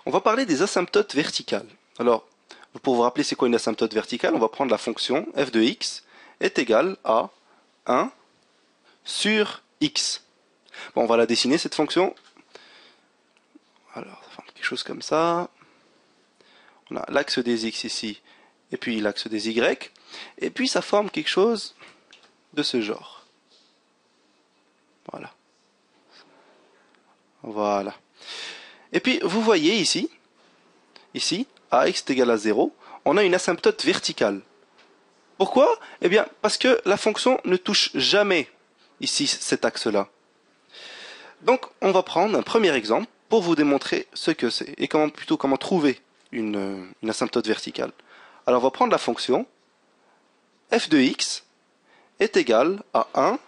On va parler des asymptotes verticales. Alors, pour vous rappeler c'est quoi une asymptote verticale, on va prendre la fonction f de x est égale à 1 sur x. Bon, on va la dessiner cette fonction. Alors, ça va faire quelque chose comme ça. On a l'axe des x ici, et puis l'axe des y. Et puis ça forme quelque chose de ce genre. Voilà. Voilà. Et puis, vous voyez ici, ax est égal à 0, on a une asymptote verticale. Pourquoi? Eh bien, parce que la fonction ne touche jamais ici cet axe-là. Donc, on va prendre un premier exemple pour vous démontrer ce que c'est et comment trouver une asymptote verticale. Alors, on va prendre la fonction f de x est égal à 1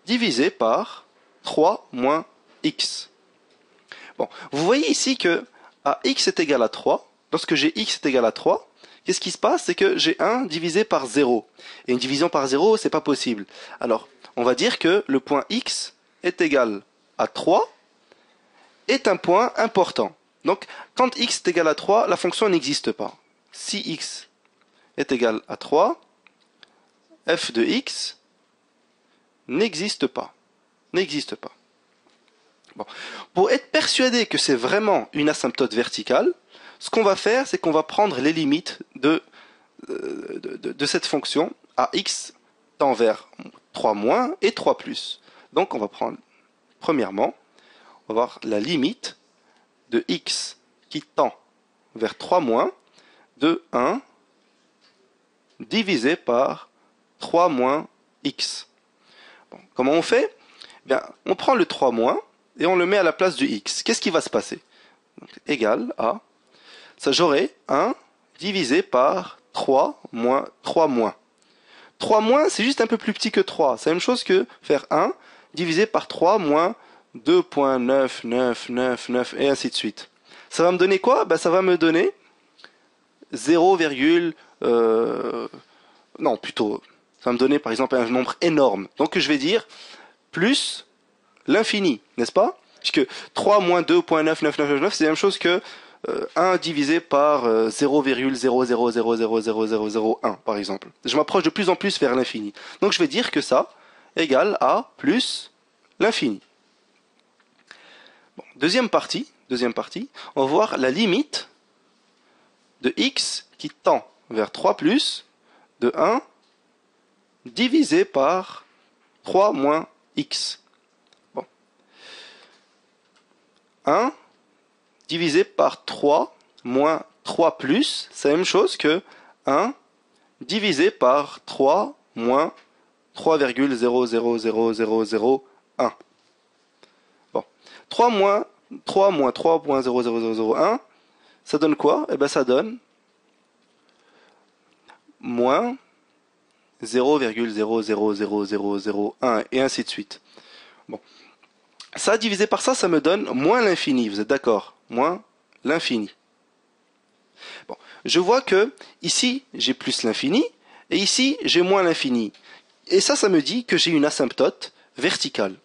divisé par 3 moins x. Bon, vous voyez ici que à x est égal à 3, lorsque j'ai x est égal à 3, qu'est-ce qui se passe? C'est que j'ai 1 divisé par 0. Et une division par 0, c'est pas possible. Alors, on va dire que le point x est égal à 3 est un point important. Donc, quand x est égal à 3, la fonction n'existe pas. Si x est égal à 3, f de x n'existe pas. N'existe pas. Bon. Pour être persuadé que c'est vraiment une asymptote verticale, ce qu'on va faire, c'est qu'on va prendre les limites de cette fonction à x tend vers 3 moins et 3 plus. Donc on va prendre, premièrement, on va voir la limite de x qui tend vers 3 moins de 1 divisé par 3 moins x. Bon, comment on fait? Bien, on prend le 3 moins et on le met à la place du x. Qu'est-ce qui va se passer? Donc, égal à, ça j'aurai 1 divisé par 3 moins 3 moins. 3 moins, c'est juste un peu plus petit que 3. C'est la même chose que faire 1 divisé par 3 moins 2.999 et ainsi de suite. Ça va me donner quoi? Ben, ça va me donner 0, non, plutôt, ça va me donner par exemple un nombre énorme. Donc je vais dire plus l'infini, n'est-ce pas? Puisque 3 moins 2.99999, c'est la même chose que 1 divisé par 0,0000001, par exemple. Je m'approche de plus en plus vers l'infini. Donc je vais dire que ça égale à plus l'infini. Bon, deuxième partie, on va voir la limite de x qui tend vers 3 plus de 1 divisé par 3 moins x. Bon. 1 divisé par 3 moins 3 plus, c'est la même chose que 1 divisé par 3 moins 3,000001. Bon. 3 moins 3.00001, ça donne quoi? Eh bien ça donne moins 0,000001 et ainsi de suite. Bon. Ça divisé par ça, ça me donne moins l'infini, vous êtes d'accord? Moins l'infini. Bon. Je vois que ici, j'ai plus l'infini, et ici, j'ai moins l'infini. Et ça me dit que j'ai une asymptote verticale.